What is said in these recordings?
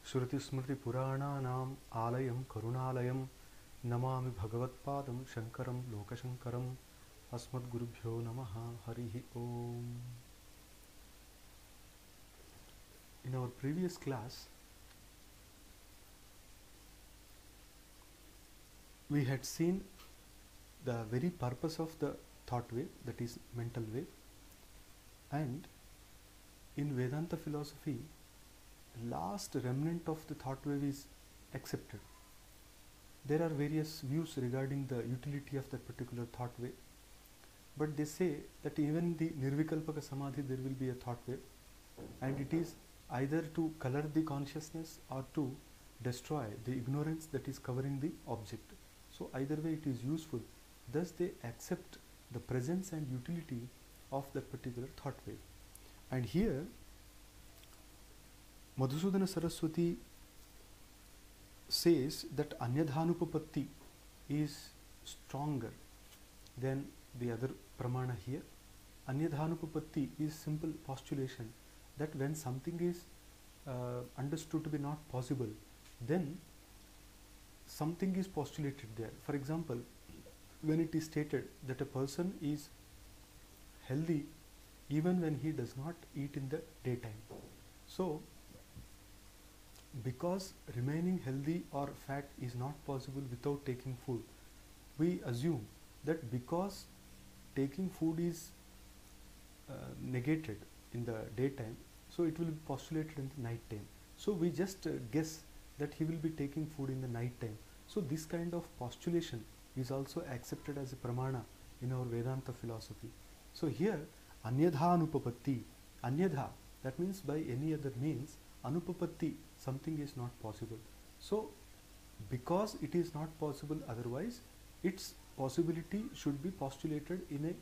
Shruti Smriti Purananam Alayam Karunalayam Namami Bhagavatpadam Shankaram Lokashankaram Asmad Gurubhyo Namaha Harihi Om. In our previous class, we had seen the very purpose of the thought wave, that is mental wave, and in Vedanta philosophy, last remnant of the thought wave is accepted. There are various views regarding the utility of that particular thought wave, but they say that even in the Nirvikalpaka Samadhi there will be a thought wave, and it is either to color the consciousness or to destroy the ignorance that is covering the object. So either way it is useful. Thus they accept the presence and utility of that particular thought wave. And here Madhusudana Saraswati says that Anyadhanupapatti is stronger than the other pramana here. Anyadhanupapatti is simple postulation that when something is understood to be not possible, then something is postulated there. For example, when it is stated that a person is healthy even when he does not eat in the daytime. So, because remaining healthy or fat is not possible without taking food, we assume that because taking food is negated in the daytime, so it will be postulated in the night time. So we just guess that he will be taking food in the night time. So this kind of postulation is also accepted as a pramana in our Vedanta philosophy. So here Anyadha Anupapatti, Anyadha, that means by any other means, Anupapatti, something is not possible. So because it is not possible otherwise, its possibility should be postulated in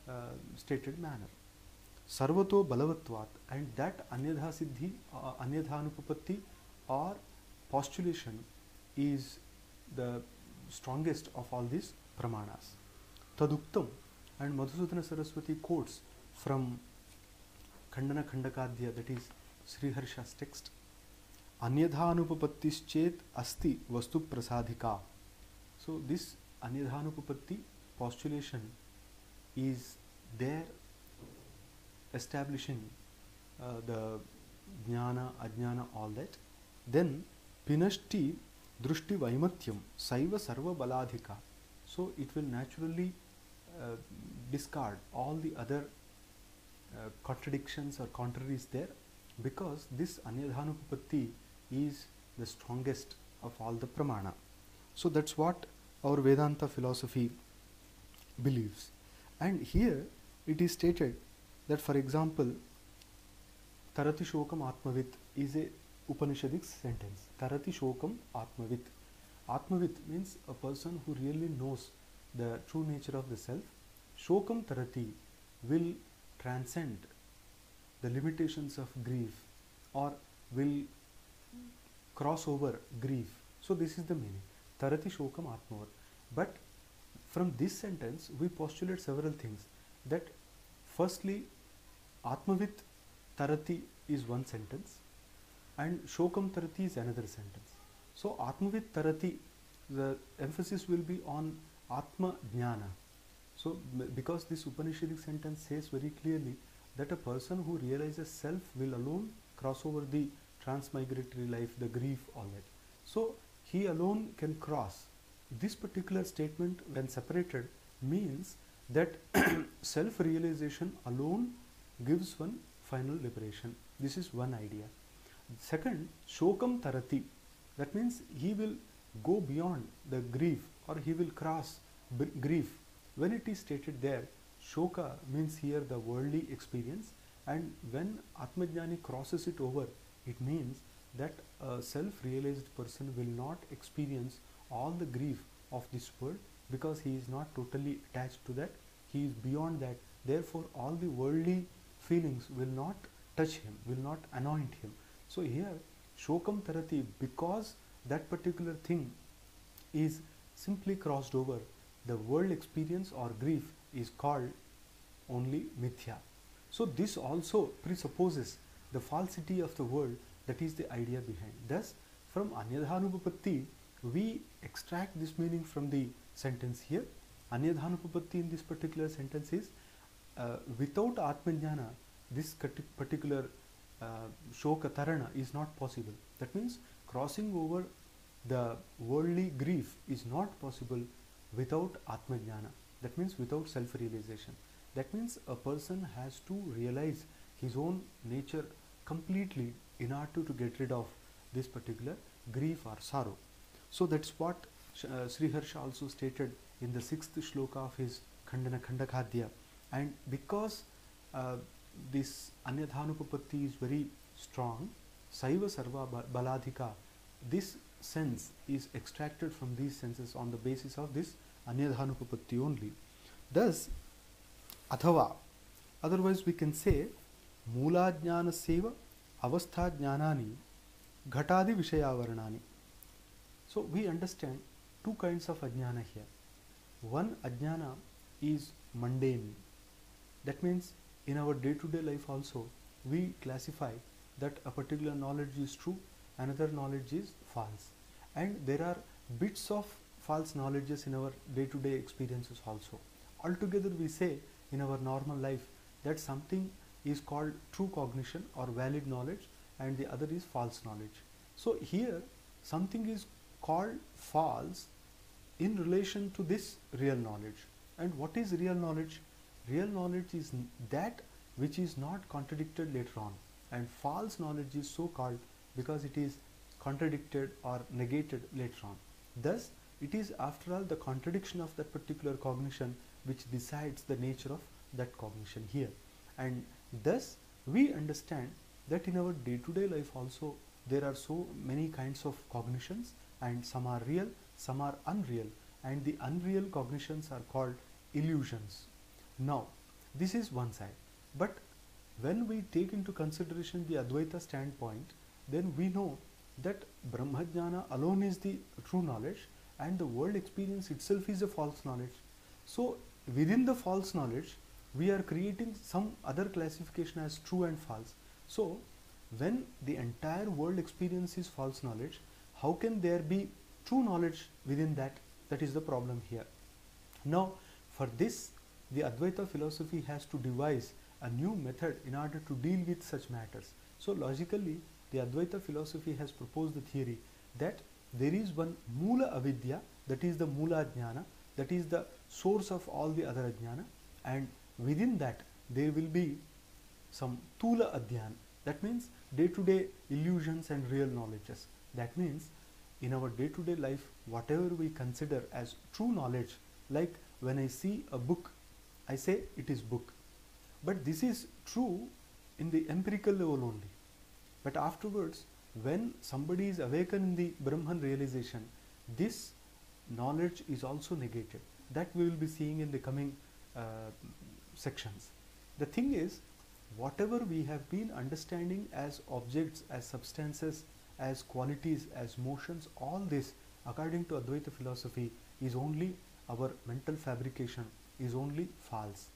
a stated manner. Sarvato Balavatvat, and that Anyadha Siddhi, Anyadha Anupapatti or postulation is the strongest of all these pramanas. Taduktam, and Madhusudana Saraswati quotes from Khandana Khandakadya, that is Sri Harsha's text. Anyadhanupapattischet asti vastu prasadhika. So this Anyadhanupapatti postulation is there establishing the jnana, ajnana, all that. Then pinashti drushti vaimatyam saiva sarva baladhika. So it will naturally discard all the other contradictions or contraries there, because this Anyadhanupapatti is the strongest of all the pramana. So that's what our Vedanta philosophy believes. And here it is stated that, for example, Tarati Shokam Atmavit is a Upanishadic sentence. Tarati Shokam Atmavit. Atmavit means a person who really knows the true nature of the self. Shokam Tarati will transcend the limitations of grief or will cross over grief. So this is the meaning. Tarati Shokam Atmavat. But from this sentence we postulate several things. That firstly, Atmavit Tarati is one sentence and Shokam Tarati is another sentence. So Atmavit Tarati, the emphasis will be on Atma Jnana. So because this Upanishadic sentence says very clearly that a person who realizes self will alone cross over the transmigratory life, the grief, all that. So he alone can cross. This particular statement, when separated, means that self-realization alone gives one final liberation. This is one idea. Second, Shokam Tarati, that means he will go beyond the grief or he will cross grief. When it is stated there, Shoka means here the worldly experience, and when Atmajnani crosses it over, it means that a self-realized person will not experience all the grief of this world, because he is not totally attached to that, he is beyond that. Therefore all the worldly feelings will not touch him, will not anoint him. So here Shokam Tarati, because that particular thing is simply crossed over, the world experience or grief is called only mithya. So this also presupposes the falsity of the world, That is the idea behind. Thus, from Anyadhanupapatti, we extract this meaning from the sentence here. Anyadhanupapatti in this particular sentence is without Atmajnana, this particular Shoka Tarana is not possible. That means crossing over the worldly grief is not possible without Atmajnana. That means without self-realization. That means a person has to realize his own nature completely in order to get rid of this particular grief or sorrow. So that's what Sri Harsha also stated in the 6th shloka of his Khandana Khandakadya. And because this Anyadhanupapatti is very strong, Saiva Sarva Baladhika, this sense is extracted from these senses on the basis of this Anyadhanupapatti only. Thus, Athava, otherwise we can say Moola Jnana Seva Avastha Jnanani Ghatadi Vishayavarnani. So we understand two kinds of ajnana here. One ajnana is mundane. That means in our day-to-day life also we classify that a particular knowledge is true, another knowledge is false. And there are bits of false knowledges in our day-to-day experiences also. Altogether we say in our normal life that something is called true cognition or valid knowledge and the other is false knowledge. So here something is called false in relation to this real knowledge. And what is real knowledge? Real knowledge is that which is not contradicted later on, and false knowledge is so called because it is contradicted or negated later on. Thus, it is after all the contradiction of that particular cognition which decides the nature of that cognition here. And thus, we understand that in our day-to-day life also there are so many kinds of cognitions, and some are real, some are unreal, and the unreal cognitions are called illusions. Now, this is one side, but when we take into consideration the Advaita standpoint, then we know that Brahmajnana alone is the true knowledge and the world experience itself is a false knowledge. So, within the false knowledge, we are creating some other classification as true and false. So, when the entire world experience is false knowledge, how can there be true knowledge within that? That is the problem here. Now, for this, the Advaita philosophy has to devise a new method in order to deal with such matters. So, logically, the Advaita philosophy has proposed the theory that there is one Moola Avidya, that is the Moola Jnana, that is the source of all the other Ajnana, and within that there will be some Tula Adhyana. That means day-to-day illusions and real knowledges. That means in our day-to-day life, whatever we consider as true knowledge, like when I see a book, I say it is book. But this is true in the empirical level only. But afterwards, when somebody is awakened in the Brahman realization, this knowledge is also negated. That we will be seeing in the coming sections. The thing is, whatever we have been understanding as objects, as substances, as qualities, as motions, all this according to Advaita philosophy is only our mental fabrication, is only false.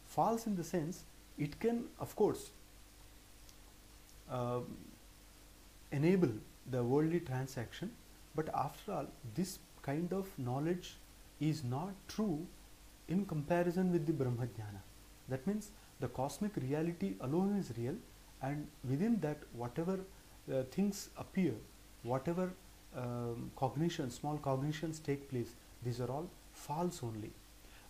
False in the sense, it can of course enable the worldly transaction, but after all this kind of knowledge is not true in comparison with the Brahmajnana. That means the cosmic reality alone is real, and within that whatever things appear, whatever cognitions, small cognitions take place, these are all false only.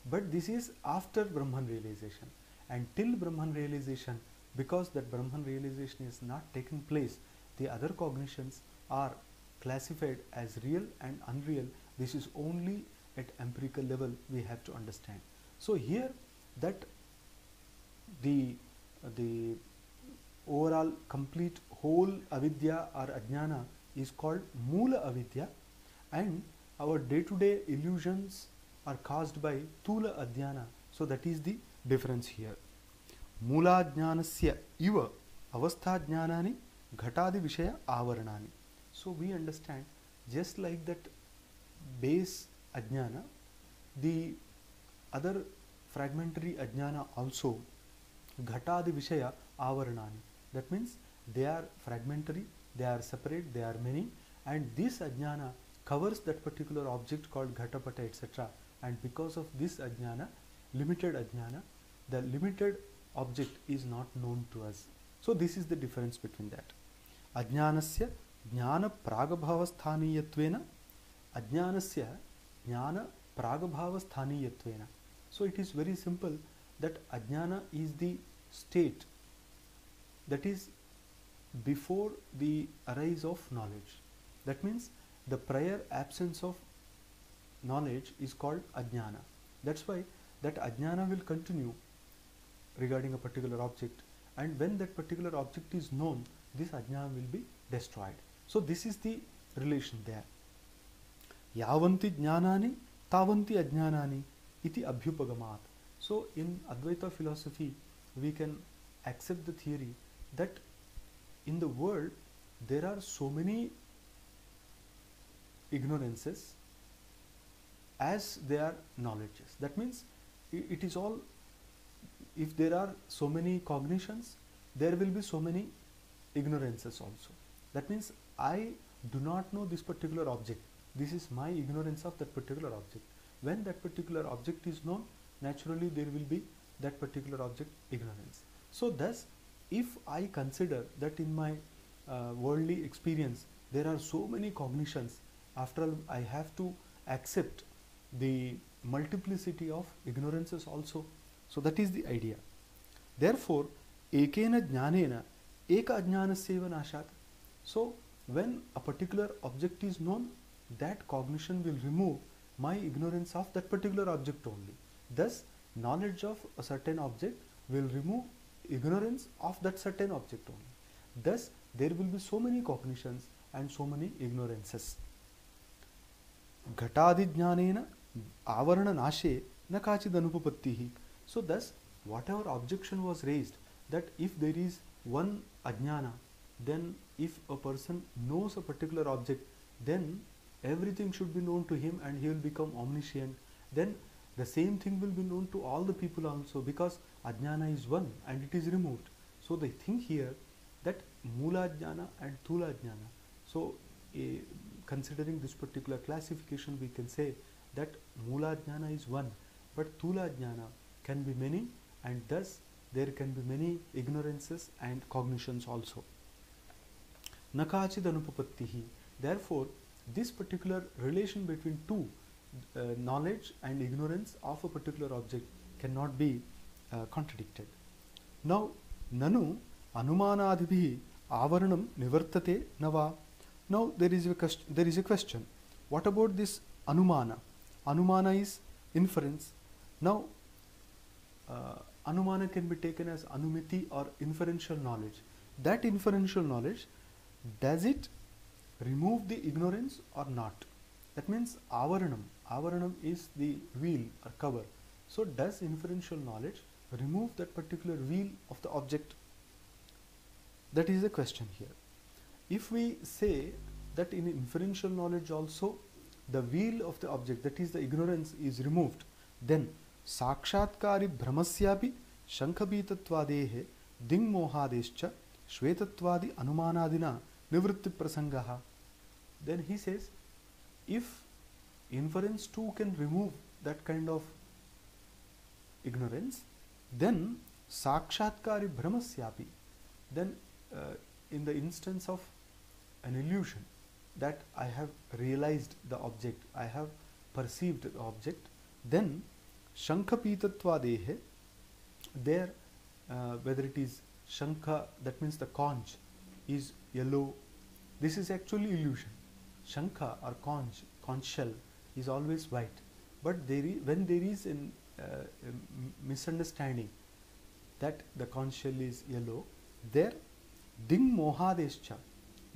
But this is after Brahman realization, and till Brahman realization, because that Brahman realization is not taken place, the other cognitions are classified as real and unreal. This is only at empirical level we have to understand. So here that the overall complete whole avidya or ajnana is called Moola Avidya, and our day-to-day illusions are caused by Tula Adhyana. So that is the difference here. Moola Jnanasya iva avastha jnanani ghatadi vishaya avaranani. So we understand, just like that base ajnana, the other fragmentary ajnana also ghatadi vishaya avaranani. That means they are fragmentary they are separate, they are many, and this ajnana covers that particular object called ghatapata, etc. And because of this ajnana, the limited object is not known to us. So this is the difference between that. Ajnanasya jnana pragabhava sthaniyattvena, ajnanasya jnana pragabhava sthaniyattvena. So it is very simple that ajnana is the state that is before the arise of knowledge. That means the prior absence of knowledge is called ajnana. That's why that ajnana will continue regarding a particular object, and when that particular object is known, this ajnana will be destroyed. So this is the relation there. Yavanti jnanani tavanti ajnanani iti abhyupagamat. So in Advaita philosophy, we can accept the theory that in the world there are so many ignorances as there are knowledges. That means it is all, if there are so many cognitions, there will be so many ignorances also. That means I do not know this particular object. This is my ignorance of that particular object. When that particular object is known, naturally there will be that particular object ignorance. So thus, if I consider that in my worldly experience there are so many cognitions, after all I have to accept the multiplicity of ignorances also. So that is the idea. Therefore, ekena jnanena eka ajnanasyeva nashat. So when a particular object is known, that cognition will remove my ignorance of that particular object only. Thus, knowledge of a certain object will remove ignorance of that certain object only. Thus, there will be so many cognitions and so many ignorances. Ghatadi jnanena avarana nashe na kachid anupapattihi. So thus, whatever objection was raised, that if there is one ajnana, then if a person knows a particular object, then everything should be known to him and he will become omniscient. Then the same thing will be known to all the people also, because ajnana is one and it is removed. So the thing here that mula jnana and thula jnana. So considering this particular classification, we can say that mula jnana is one, but thula jnana can be many, and thus there can be many ignorances and cognitions also. Nakachid anupapattihi. Therefore, this particular relation between two, knowledge and ignorance of a particular object, cannot be contradicted. Now, nanu anumanadibhi avaranam nivartate nava. Now there is a question. What about this anumana? Anumana is inference. Now anumana can be taken as anumiti or inferential knowledge. That inferential knowledge, does it remove the ignorance or not? That means avaranam. Avaranam is the veil or cover. So does inferential knowledge remove that particular veil of the object? That is the question here. If we say that in inferential knowledge also the veil of the object, that is the ignorance, is removed, then sakshatkari brahmasyapi shankabhitattvadehe ding mohadescha shvetatvadi anumanadina nivritti prasangaha. Then he says, if inference too can remove that kind of ignorance, then sakshatkari brahmasyapi, then in the instance of an illusion, that I have realized the object, I have perceived the object, then shankapitattvadehe, there whether it is shankha, that means the conch is yellow, this is actually illusion. Shankha or conch shell is always white, but when there is a misunderstanding that the conch shell is yellow, there ding mohadescha,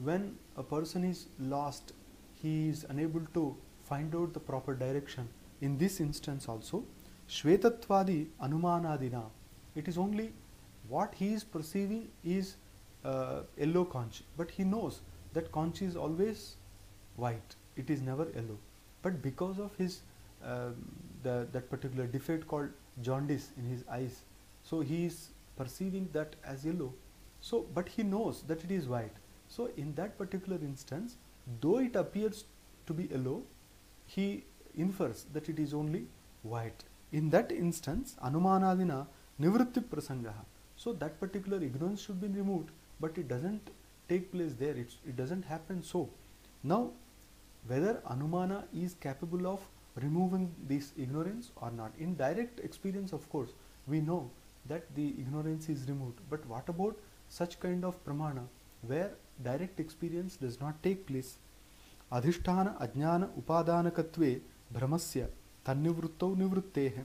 when a person is lost, he is unable to find out the proper direction. In this instance also, shvetatvadi anumanadina, it is only what he is perceiving is yellow conch, but he knows that conch is always white, it is never yellow. But because of his that particular defect called jaundice in his eyes, so he is perceiving that as yellow. So, but he knows that it is white. So in that particular instance, though it appears to be yellow, he infers that it is only white. In that instance, anumanadina nivritti prasangaha. So that particular ignorance should be removed, but it doesn't take place there. It doesn't happen so. Now, whether anumana is capable of removing this ignorance or not, in direct experience, of course, we know that the ignorance is removed. But what about such kind of pramana where direct experience does not take place? Adhisthana ajnana upadanakatve brahmasya tannivruttau nivrittehe.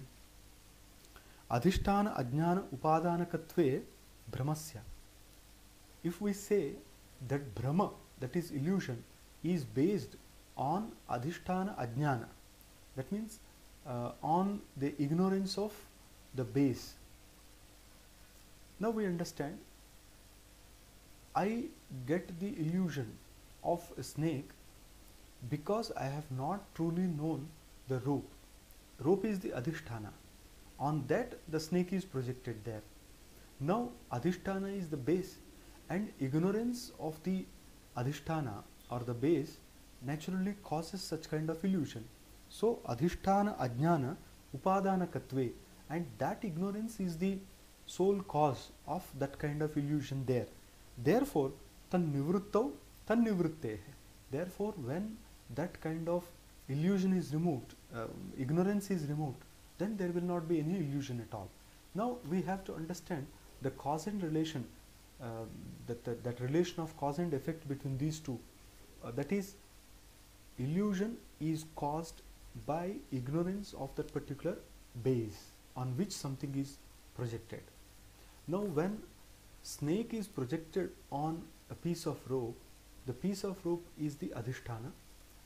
Adhisthana ajnana upadanakatve brahmasya. If we say that brahma, that is illusion, is based on adhisthana ajnana, that means on the ignorance of the base. Now we understand, I get the illusion of a snake because I have not truly known the rope. Rope is the adhisthana. On that the snake is projected there. Now adhisthana is the base, and ignorance of the adhisthana or the base naturally causes such kind of illusion. So adhisthana ajnana upadanakatve, and that ignorance is the sole cause of that kind of illusion there. Therefore tan nivruttau tan nivrittehe. Therefore when that kind of illusion is removed, ignorance is removed, then there will not be any illusion at all. Now we have to understand the cause and relation, that relation of cause and effect between these two. That is, illusion is caused by ignorance of that particular base on which something is projected. Now when snake is projected on a piece of rope, the piece of rope is the adhisthana,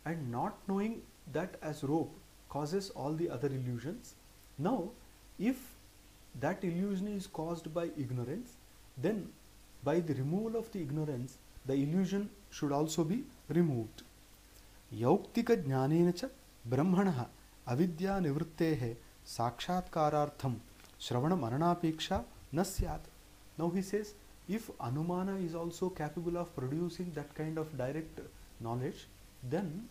and not knowing that as rope causes all the other illusions. Now if that illusion is caused by ignorance, then by the removal of the ignorance, the illusion should also be removed. Yauktika jnanena cha brahmanaha avidya nivrittehe sakshatkarartham shravana mananapeksha na syat. Now he says, if anumana is also capable of producing that kind of direct knowledge, then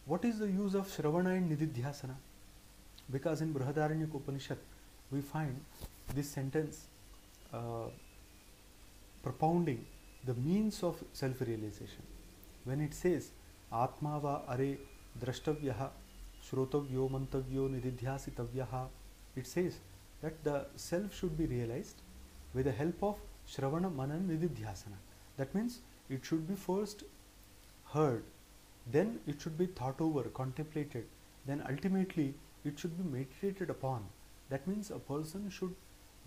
what is the use of shravana and nididhyasana? Because in Brihadaranyaka Upanishad we find this sentence propounding the means of self-realization. When it says Atma va are drashtavyaha shrotavyo mantavyo nididhyasitavyaha, it says that the self should be realized with the help of shravana manana nididhyasana. That means it should be first heard, then it should be thought over, contemplated, then ultimately it should be meditated upon. That means a person should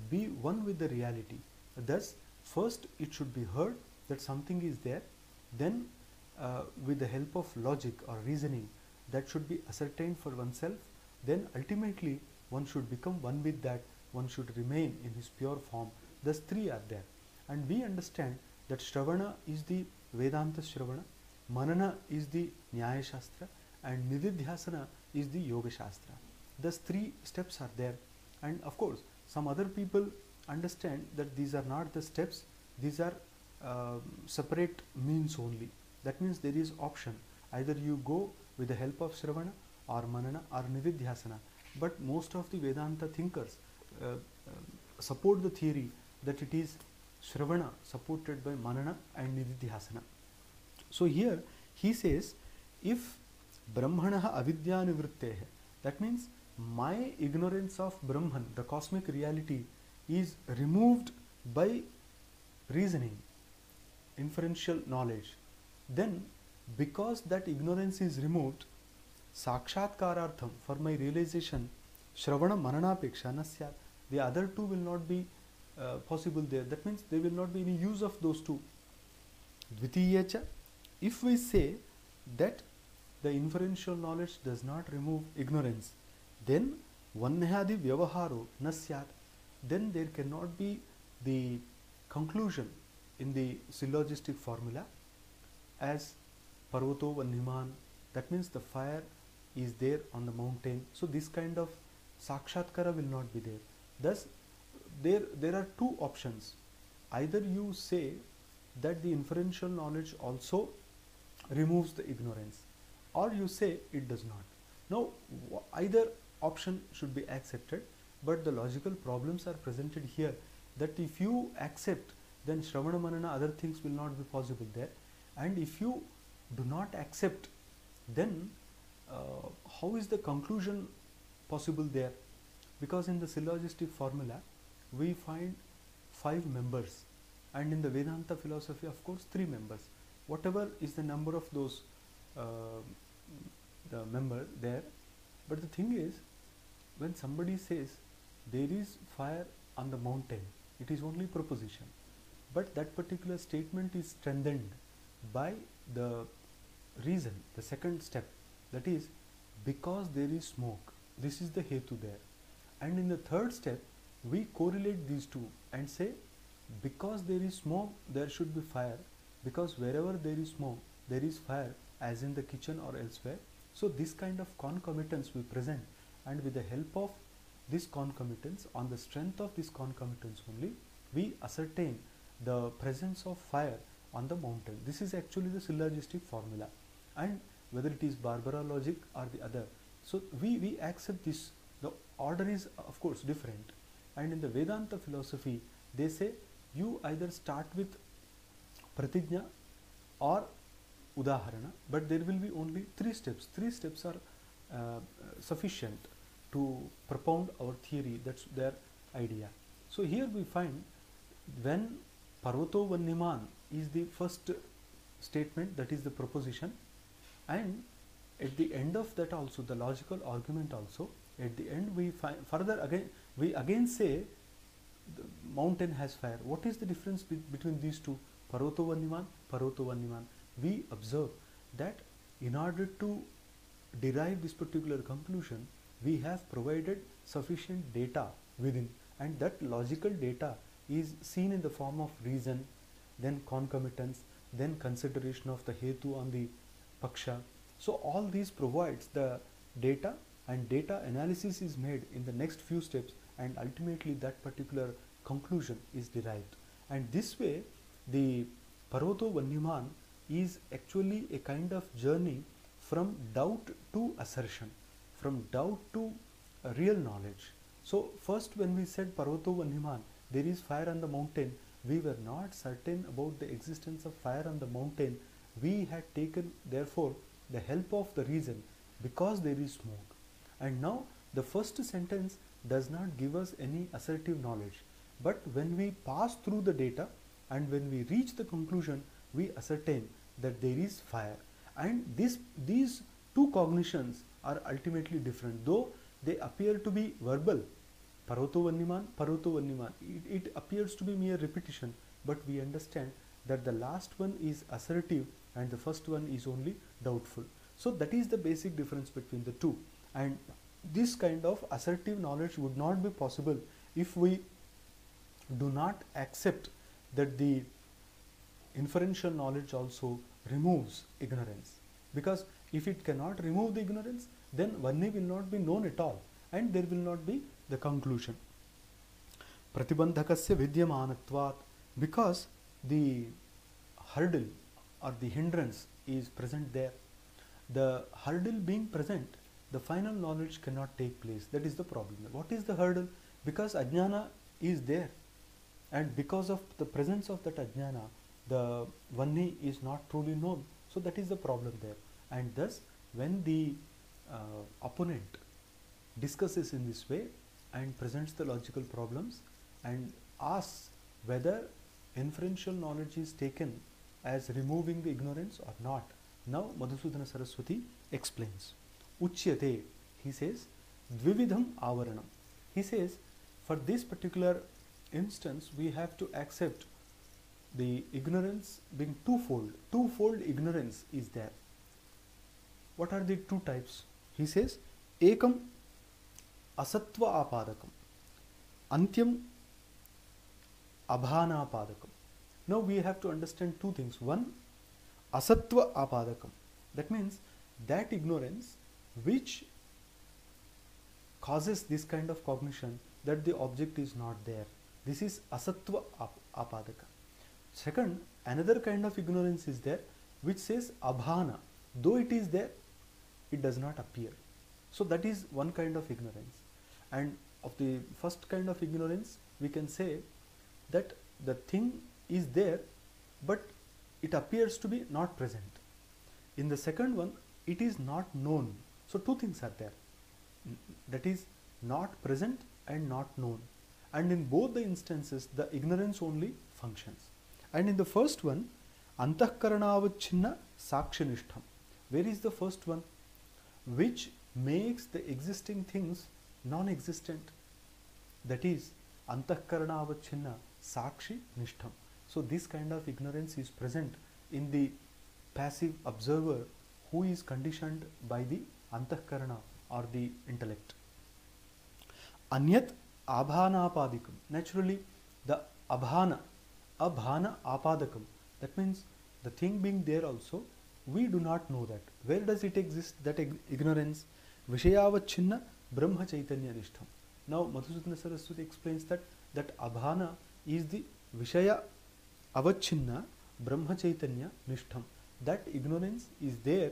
be one with the reality. Thus first it should be heard that something is there, then with the help of logic or reasoning that should be ascertained for oneself, then ultimately one should become one with that, one should remain in his pure form. Thus three are there, and we understand that Shravana is the Vedanta Shravana, Manana is the Nyaya Shastra, and Nididhyasana is the Yoga Shastra. Thus three steps are there, and of course some other people understand that these are not the steps, these are separate means only. That means there is option, either you go with the help of Shravana or Manana or Nididhyasana. But most of the Vedanta thinkers support the theory that it is Shravana supported by Manana and Nididhyasana. So here he says, if Brahmanaha avidya nivrittehe, that means my ignorance of Brahman, the cosmic reality, is removed by reasoning, inferential knowledge, then because that ignorance is removed, sakshatkarartham, for my realization, shravana mananapeksha na syat, the other two will not be possible there. That means there will not be any use of those two. Dvitiyacha, if we say that the inferential knowledge does not remove ignorance, then vanyadi vyavaharo na syat, then there cannot be the conclusion in the syllogistic formula as parvato vanyman, that means the fire is there on the mountain. So this kind of sakshatkara will not be there. Thus there are two options. Either you say that the inferential knowledge also removes the ignorance, or you say it does not. Now, either option should be accepted, but the logical problems are presented here, that if you accept, then Shravana Manana, other things will not be possible there, and if you do not accept, then how is the conclusion possible there? Because in the syllogistic formula we find 5 members, and in the Vedanta philosophy, of course, 3 members. Whatever is the number of those the member there, but the thing is, when somebody says there is fire on the mountain, it is only proposition, but that particular statement is strengthened by the reason, the second step, that is, because there is smoke, this is the hetu there. And in the third step we correlate these two and say, because there is smoke there should be fire, because wherever there is smoke there is fire, as in the kitchen or elsewhere. So this kind of concomitance we present, and with the help of this concomitance, on the strength of this concomitance only, we ascertain the presence of fire on the mountain. This is actually the syllogistic formula, and whether it is Barbara logic or the other, so we accept this. The order is of course different, and in the Vedanta philosophy they say you either start with pratigna or udaharana, but there will be only 3 steps. 3 steps are sufficient to propound our theory. That's their idea. So here we find, when Parvato Vanniman is the first statement, that is the proposition, and at the end of that also, the logical argument also, at the end we find further again, we again say the mountain has fire. What is the difference between these two? Parvato Vanniman, Parvato Vanniman. We observe that in order to derive this particular conclusion, we have provided sufficient data within, and that logical data is seen in the form of reason, then concomitance, then consideration of the hetu on the paksha. So all these provides the data, and data analysis is made in the next few steps, and ultimately that particular conclusion is derived. And this way the Parvato Vanniman is actually a kind of journey from doubt to assertion, from doubt to real knowledge. So first, when we said Parvato Vanniman, there is fire on the mountain, we were not certain about the existence of fire on the mountain. We had taken therefore the help of the reason, because there is smoke. And now the first sentence does not give us any assertive knowledge, but when we pass through the data and when we reach the conclusion, we ascertain that there is fire. And these two cognitions are ultimately different, though they appear to be verbal. Parvato Vanniman, Parvato Vanniman. It appears to be mere repetition, but we understand that the last one is assertive and the first one is only doubtful. So that is the basic difference between the two. And this kind of assertive knowledge would not be possible if we do not accept that the inferential knowledge also removes ignorance. Because if it cannot remove the ignorance, then Vanni will not be known at all, and there will not be the conclusion. Pratibandhakasya vidyamanatvat, because the hurdle or the hindrance is present there. The hurdle being present, the final knowledge cannot take place. That is the problem. What is the hurdle? Because ajnana is there, and because of the presence of that ajnana, the Vanni is not truly known. So that is the problem there. And thus, when the opponent discusses in this way and presents the logical problems and asks whether inferential knowledge is taken as removing the ignorance or not, now Madhusudana Saraswati explains. Uchyate, he says, dvividham avaranam. He says, for this particular instance, we have to accept the ignorance being twofold. Twofold ignorance is there. What are the two types? He says, ekam asatva apadakam, antyam abhana apadakam. Now we have to understand two things. One, asatva apadakam. That means that ignorance which causes this kind of cognition that the object is not there. This is asatva apadaka. Second, another kind of ignorance is there which says abhana, though it is there, it does not appear. So that is one kind of ignorance. And of the first kind of ignorance, we can say that the thing is there, but it appears to be not present. In the second one, it is not known. So two things are there. That is not present and not known. And in both the instances, the ignorance only functions. And in the first one, antahkaranavachinna sakshinishtham. Where is the first one? Which makes the existing things non-existent. That is antahkaranavachinna sakshi nishtham. So this kind of ignorance is present in the passive observer who is conditioned by the antahkarana or the intellect. Anyat abhanapadikam. Naturally, the abhana apadakam. That means the thing being there also, we do not know that. Where does it exist, that ignorance? Vishayavachinna Brahma Chaitanya Nishtham. Now Madhusudana Saraswati explains that abhana is the Vishaya Avachinna Brahma Chaitanya Nishtham. That ignorance is there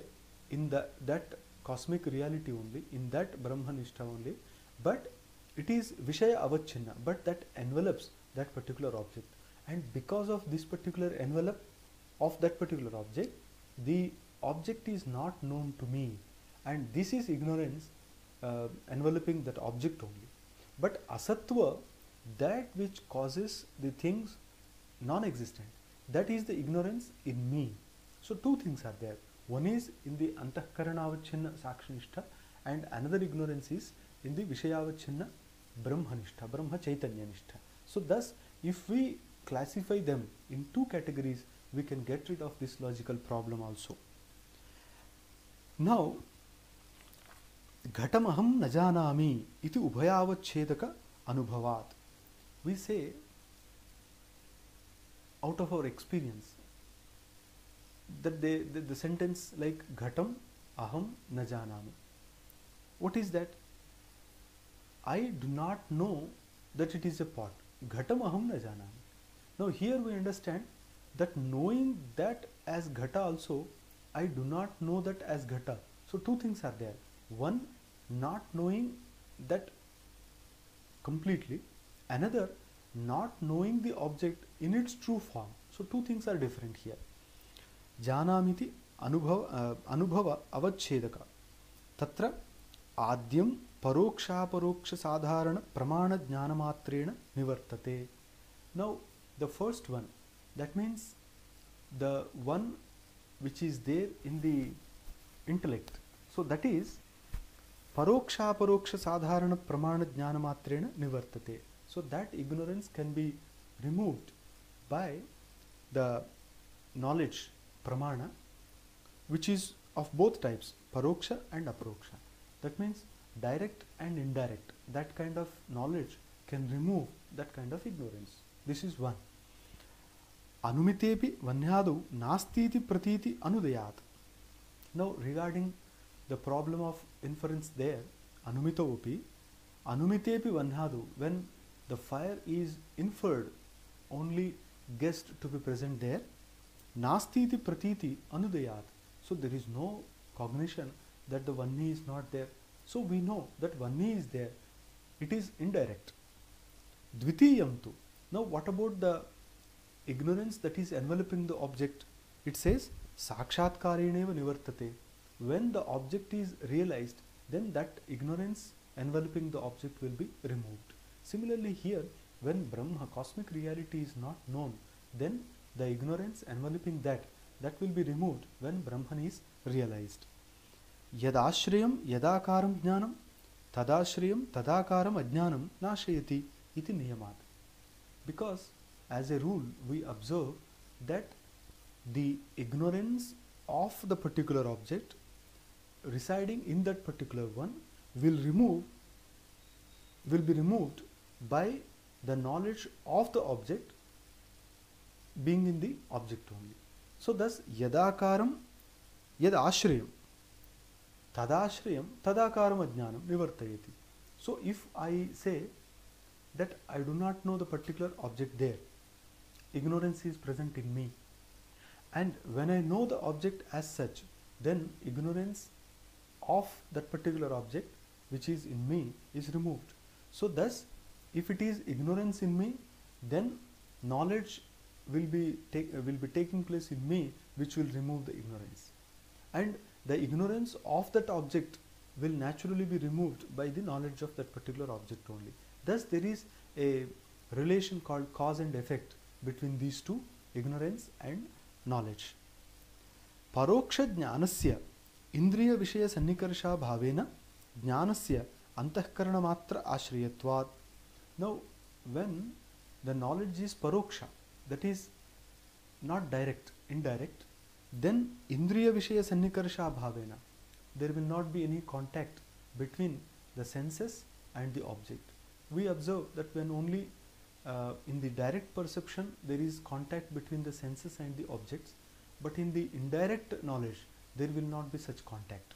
in that cosmic reality only, in that Brahma Nishtha only, but it is Vishaya Avachinna, but that envelops that particular object. And because of this particular envelope of that particular object, the object is not known to me, and this is ignorance enveloping that object only. But asatva, that which causes the things non-existent, that is the ignorance in me. So two things are there. One is in the antahkaranavachinna sakshinishta, and another ignorance is in the vishayavachinna brahmanishta, brahma chaitanya nishtha. So thus, if we classify them in two categories, we can get rid of this logical problem also. Now, ghatamaham najanami iti ubhayavachedaka anubhavat. We say, out of our experience, that the sentence like ghatam aham najanami. What is that? I do not know that it is a pot. Ghatam aham najanami. Now here we understand that knowing that as ghata also, I do not know that as ghata. So two things are there. One, not knowing that completely. Another, not knowing the object in its true form. So two things are different here. Janamiti anubhava avachedaka. Tatra adyam paroksha sadharana pramana jnanamatrena nivartate. Now the first one, that means the one which is there in the intellect. So that is paroksha sadharana pramana jnanamatrena nivartate. So that ignorance can be removed by the knowledge pramana, which is of both types, paroksha and aproksha. That means direct and indirect. That kind of knowledge can remove that kind of ignorance. This is one. Anumitepi vanyadu nastiti pratiti anudayat. Now regarding the problem of inference there, anumitopi vanyadu, when the fire is inferred, only guessed to be present there, nastiti pratiti anudayat. So there is no cognition that the Vanni is not there. So we know that Vanni is there. It is indirect. Dvitiyam tu. Now what about the ignorance that is enveloping the object? It says sakshatkareneva nivartate. When the object is realized, then that ignorance enveloping the object will be removed. Similarly here, when Brahma, cosmic reality, is not known, then the ignorance enveloping that will be removed when Brahman is realized. Yadashriyam yadakaram jnanam tadashriyam tadakaram ajnanam nashayati iti niyamat. Because as a rule we observe that the ignorance of the particular object residing in that particular one will be removed by the knowledge of the object being in the object only. So thus yadakaram yad ashriyam tadashriyam tadakaram ajnanam nivartayati. So if I say that I do not know the particular object there, ignorance is present in me. And when I know the object as such, then ignorance of that particular object which is in me is removed. So thus, if it is ignorance in me, then knowledge will be taking place in me, which will remove the ignorance. And the ignorance of that object will naturally be removed by the knowledge of that particular object only. Thus, there is a relation called cause and effect between these two, ignorance and knowledge. Paroksha jnanasya indriya vishaya sannikarsha bhavena jnanasya antahkarana matra ashriyatvat. Now, when the knowledge is paroksha, that is not direct, indirect, then indriya vishaya sannikarsha bhavena, there will not be any contact between the senses and the object. We observe that when only in the direct perception there is contact between the senses and the objects, but in the indirect knowledge there will not be such contact.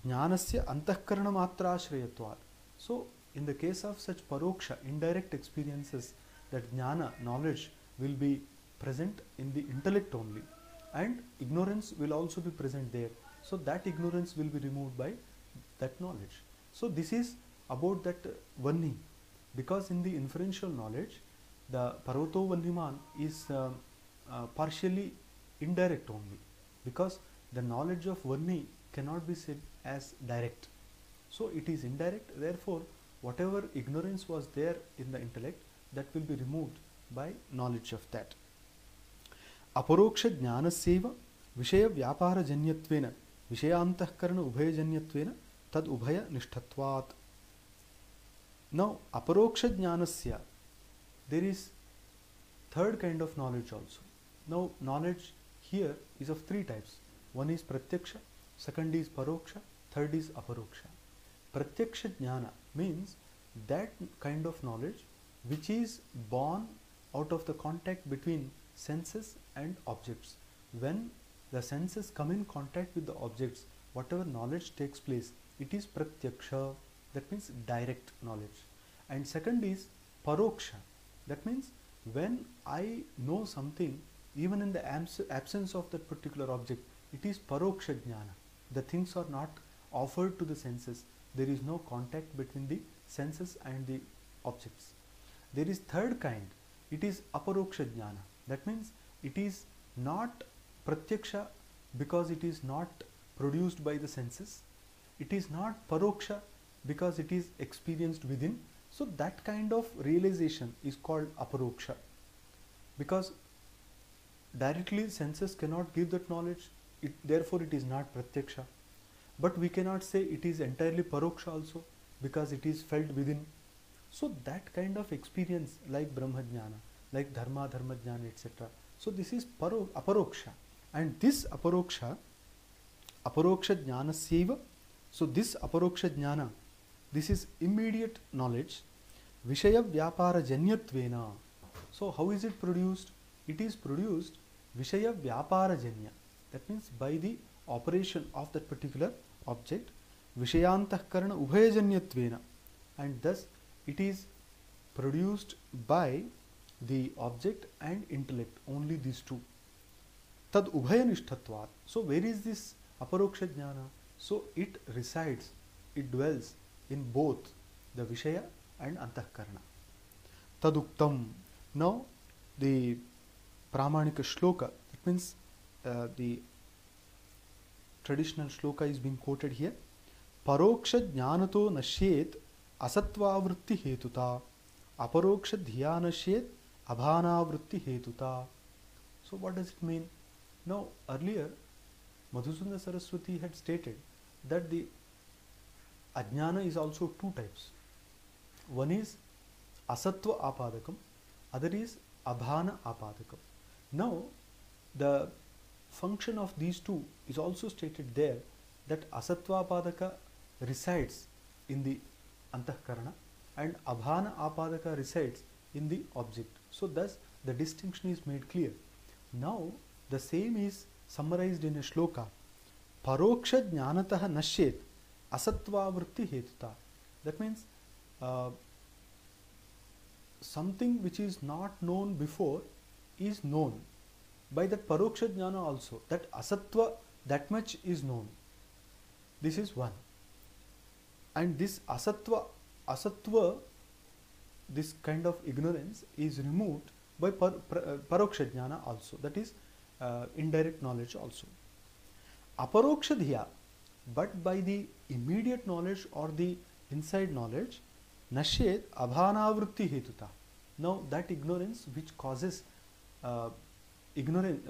Jnanasya antahkarana matra ashrayatvat. So, in the case of such paroksha, indirect experiences, that jnana, knowledge, will be present in the intellect only, and ignorance will also be present there. So that ignorance will be removed by that knowledge. So this is about that vanni, because in the inferential knowledge, the paroto vanniman is partially indirect only, because the knowledge of vanni cannot be said as direct. So it is indirect, therefore whatever ignorance was there in the intellect, that will be removed by knowledge of that. Aparoksha jnanasyeva vishaya vyapara janyatvena vishayantahkarana ubhayajanyattvena tad ubhaya nishthatvat. Now, aparoksha jnanasya, there is third kind of knowledge also. Now, knowledge here is of three types. One is pratyaksha, second is paroksha, third is aparoksha. Pratyaksha jnana means that kind of knowledge which is born out of the contact between senses and objects. When the senses come in contact with the objects, whatever knowledge takes place, it is pratyaksha, that means direct knowledge. And second is paroksha, that means when I know something, even in the absence of that particular object, it is paroksha jnana. The things are not offered to the senses, there is no contact between the senses and the objects. There is third kind, it is aparoksha jnana, that means it is not pratyaksha because it is not produced by the senses, it is not paroksha because it is experienced within. So that kind of realization is called aparoksha, because directly senses cannot give that knowledge, therefore it is not pratyaksha. But we cannot say it is entirely paroksha also, because it is felt within. So that kind of experience, like brahma jnana, like dharma jnana, etc. So this is aparoksha, and this aparoksha jnana seva. So this aparoksha jnana, this is immediate knowledge, vishaya vyapara janyatvena. So how is it produced? It is produced vishaya vyapara janya, that means by the operation of that particular object, vishayantahkarana ubhayajanyatvena, and thus it is produced by the object and intellect, only these two. Tad ubhaya nishthatvat. So where is this aparoksha jnana? So it resides, it dwells in both the vishaya and antahkarana. Taduktam. Now the pramanika shloka, that means the traditional shloka is being quoted here. Paroksha jnanato nashyet asattvavritti hetuta, aparoksha dhya nashyet abhanavritti hetuta. So what does it mean? Now earlier Madhusudana Saraswati had stated that the ajnana is also two types. One is asatva apadakam, other is abhana apadakam. Now the function of these two is also stated there, that asatva apadaka resides in the antahkarana and abhana apadaka resides in the object. So thus the distinction is made clear. Now the same is summarized in a shloka. Paroksha jnanataha nashyet asatva vritti hetuta. That means something which is not known before is known by that paroksha jnana also. That asatva, that much is known. This is one. And this asatva, this kind of ignorance is removed by paroksha jnana also. That is indirect knowledge also. Aparoksha dhiya, but by the immediate knowledge or the inside knowledge, nashet abhanavrutti hetuta. Now that ignorance which causes ignorance,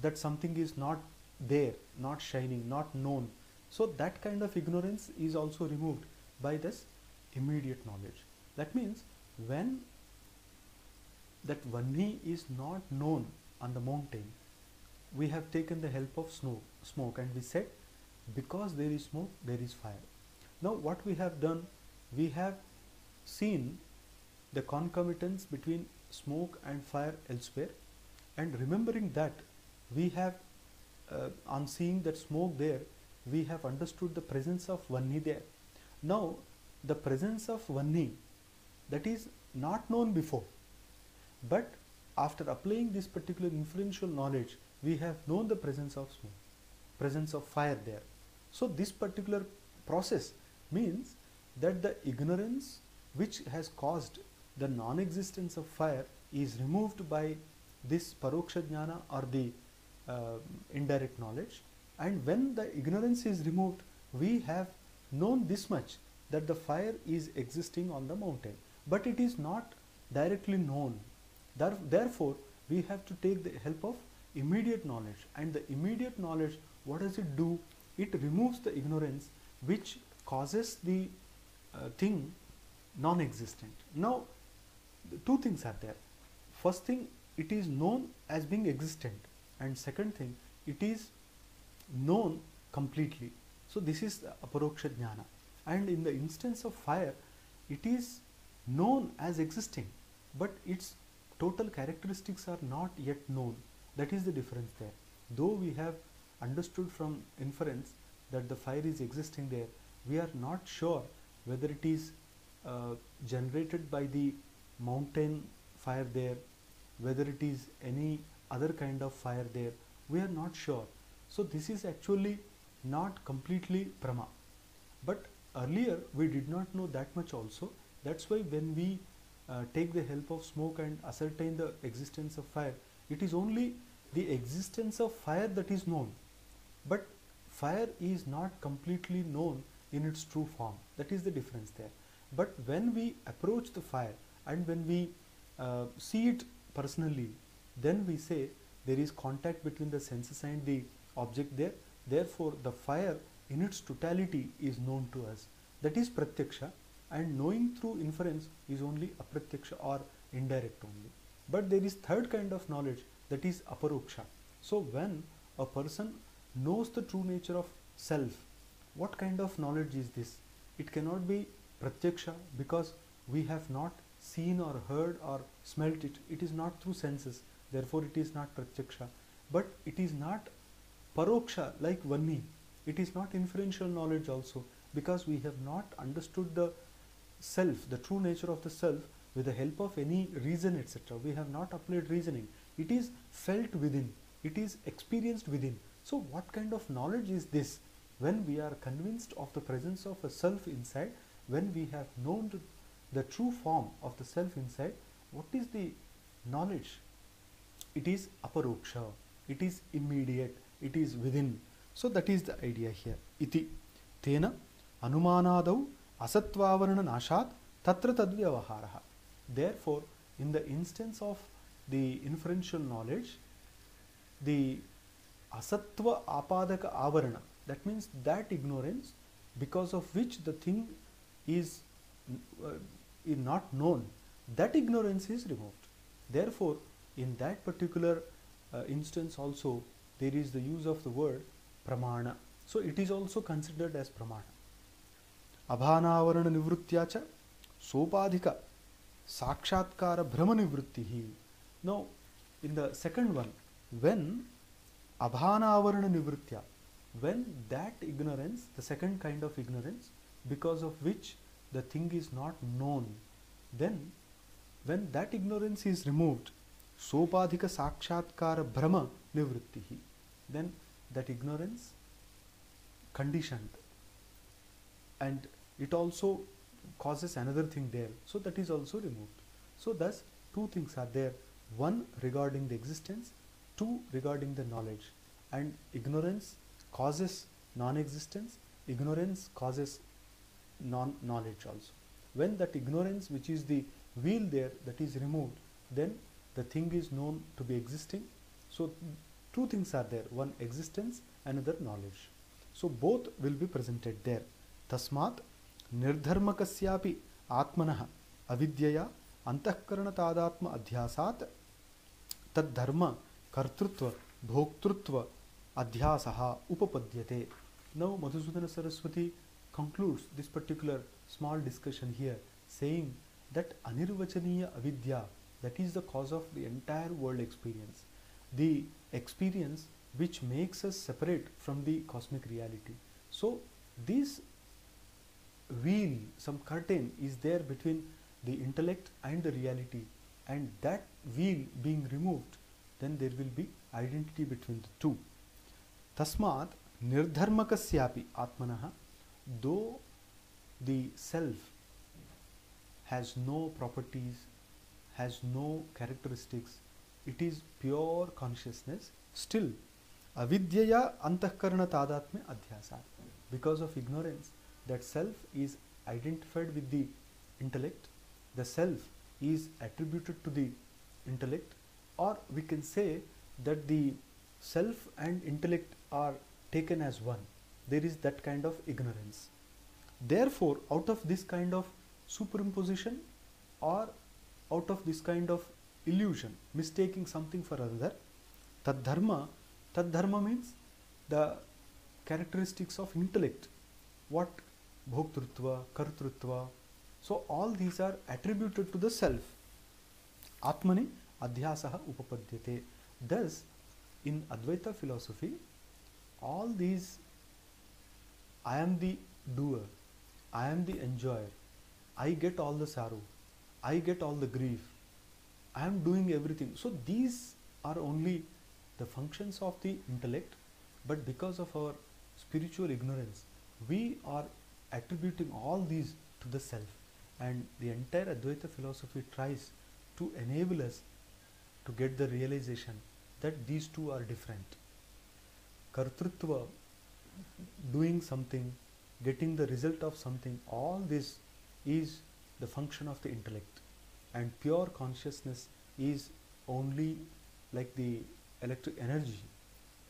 that something is not there, not shining, not known. So that kind of ignorance is also removed by this immediate knowledge. That means when that Vanni is not known on the mountain, we have taken the help of smoke, and we said, because there is smoke, there is fire. Now what we have done, we have seen the concomitance between smoke and fire elsewhere, and remembering that, we have on seeing that smoke there, we have understood the presence of Vanni there. Now the presence of Vanni, that is not known before, but after applying this particular inferential knowledge, we have known the presence of smoke, presence of fire there. So this particular process means that the ignorance which has caused the non-existence of fire is removed by this paroksha jnana or the indirect knowledge. And when the ignorance is removed, we have known this much, that the fire is existing on the mountain, but it is not directly known. Therefore, we have to take the help of immediate knowledge, and the immediate knowledge, what does it do? It removes the ignorance which causes the thing non-existent. Now the two things are there. First thing, it is known as being existent, and second thing, it is known completely. So this is the aparoksha jnana. And in the instance of fire, it is known as existing, but its total characteristics are not yet known. That is the difference there. Though we have understood from inference that the fire is existing there, we are not sure whether it is generated by the mountain fire there, whether it is any other kind of fire there. We are not sure. So this is actually not completely prama. But earlier we did not know that much also. That's why when we take the help of smoke and ascertain the existence of fire, it is only the existence of fire that is known, but fire is not completely known in its true form. That is the difference there. But when we approach the fire and when we see it personally, then we say there is contact between the senses and the object there. Therefore the fire in its totality is known to us. That is pratyaksha, and knowing through inference is only apratyaksha or indirect only. But there is third kind of knowledge, that is aparoksha. So when a person knows the true nature of self, what kind of knowledge is this? It cannot be pratyaksha, because we have not seen or heard or smelt it. It is not through senses, therefore it is not pratyaksha. But it is not paroksha like Vanni. It is not inferential knowledge also, because we have not understood the self, the true nature of the self, with the help of any reason, etc. We have not applied reasoning. It is felt within, it is experienced within. So what kind of knowledge is this? When we are convinced of the presence of a self inside, when we have known the true form of the self inside, what is the knowledge? It is aparoksha, it is immediate, it is within. So that is the idea here. Iti tena anumanadau asatvavarana nashat tatra tadvyavaharaha. Therefore, in the instance of the inferential knowledge, the asatva apadaka avarana, that means that ignorance because of which the thing is not known, that ignorance is removed. Therefore, in that particular instance also, there is the use of the word pramana. So it is also considered as pramana. Abhanavarana nivrityacha sopadhika sakshatkara brahma nivrittihi. Now, in the second one, when abhanavarana nivritya, when that ignorance, the second kind of ignorance, because of which the thing is not known, then when that ignorance is removed, sopadhika sakshatkara brahma nivrittihi. Then that ignorance conditioned, and it also causes another thing there, so that is also removed. So thus two things are there, one regarding the existence, two regarding the knowledge. And ignorance causes non-existence, ignorance causes non-knowledge also. When that ignorance, which is the wheel there, that is removed, then the thing is known to be existing. So two things are there, one existence, another knowledge. So both will be presented there. Tasmat nirdharmakasyapi atmanah avidyaya antahkarana tadatma adhyasat tad dharma kartrutva bhoktrutva adhyasaha upapadyate. Now Madhusudana Saraswati concludes this particular small discussion here, saying that anirvachaniya avidya, that is the cause of the entire world experience, the experience which makes us separate from the cosmic reality. So this wheel, some curtain is there between the intellect and the reality, and that wheel being removed, then there will be identity between the two. Tasmat nirdharmakasyapi atmanah, though the self has no properties, has no characteristics, it is pure consciousness, still avidyaya antahkarana tadatmya adhyasat, because of ignorance, that self is identified with the intellect, the self is attributed to the intellect, or we can say that the self and intellect are taken as one. There is that kind of ignorance. Therefore, out of this kind of superimposition, or out of this kind of illusion, mistaking something for another, tad dharma means the characteristics of intellect. What? Bhoktrutva, kartrutva. So all these are attributed to the self. Atmani adhyasaha upapadyate. Thus, in Advaita philosophy, all these, I am the doer, I am the enjoyer, I get all the sorrow, I get all the grief, I am doing everything. So these are only the functions of the intellect, but because of our spiritual ignorance, we are attributing all these to the self. And the entire Advaita philosophy tries to enable us to get the realization that these two are different. Kartrutva, doing something, getting the result of something, all this is the function of the intellect, and pure consciousness is only like the electric energy,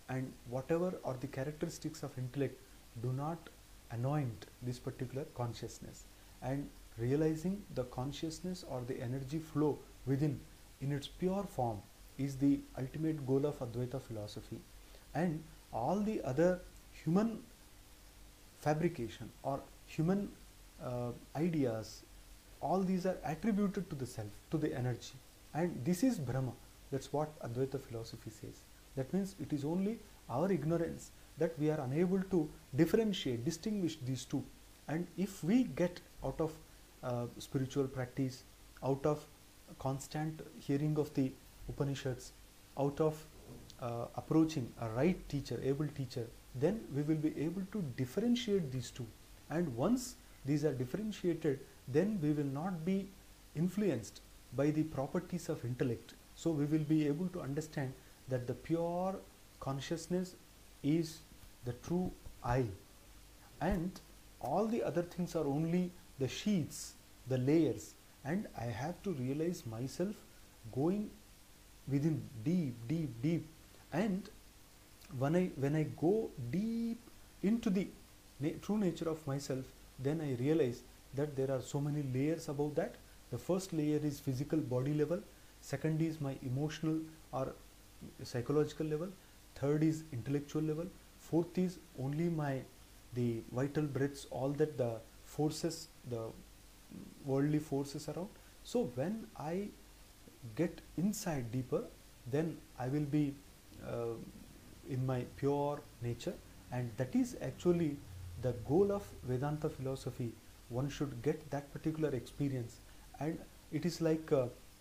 and whatever are the characteristics of intellect do not anoint this particular consciousness. And realizing the consciousness or the energy flow within in its pure form is the ultimate goal of Advaita philosophy. And all the other human fabrication or human ideas, all these are attributed to the self, to the energy, and this is Brahma. That's what Advaita philosophy says. That means it is only our ignorance that we are unable to differentiate, distinguish these two. And if we get out of spiritual practice, out of constant hearing of the Upanishads, out of approaching a right teacher, able teacher, then we will be able to differentiate these two. And once these are differentiated, then we will not be influenced by the properties of intellect. So we will be able to understand that the pure consciousness is the true I, and all the other things are only the sheets, the layers, and I have to realize myself going within deep, and when I go deep into the true nature of myself, then I realize that there are so many layers above that. The first layer is physical body level, second is my emotional or psychological level, third is intellectual level, fourth is only the vital breaths, all that the forces, the worldly forces around. So when I get inside deeper, then I will be in my pure nature, and that is actually the goal of Vedanta philosophy. One should get that particular experience, and it is like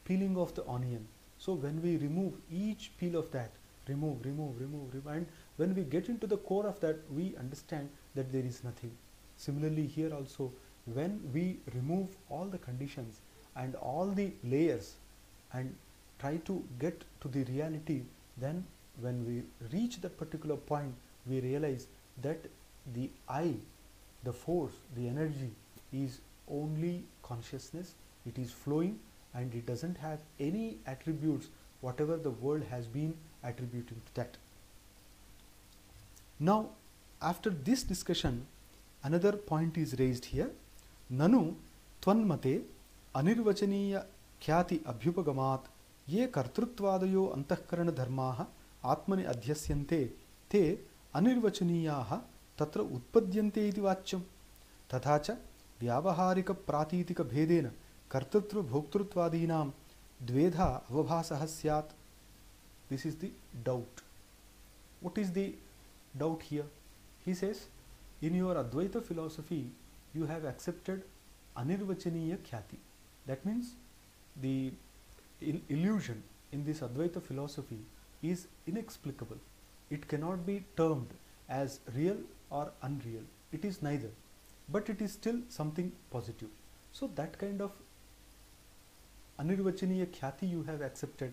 peeling off the onion. So when we remove each peel of that, remove, and when we get into the core of that, we understand that there is nothing. Similarly here also, when we remove all the conditions and all the layers and try to get to the reality, then when we reach that particular point, we realize that the I, the force, the energy is only consciousness. It is flowing and it doesn't have any attributes whatever the world has been attributing to that. Now after this discussion, another point is raised here. Nanu tvanmate anirvachaniya khyati abhyupagamat ye kartruttvadayo antahkarana dharmaha atmani adhyasyante te anirvachaniyaha tatra utpadyante iti vachyam तथा च व्यावहारिक प्रातीतिक भेदेन कर्तृत्व भोक्तृत्वादीनां द्वेधा अवभासः स्यात्. This is the doubt. What is the doubt here? He says, in your Advaita philosophy, you have accepted anirvachaniya khyati. That means the illusion in this Advaita philosophy is inexplicable. It cannot be termed as real or unreal. It is neither, but it is still something positive. So that kind of anirvachaniya khyati you have accepted,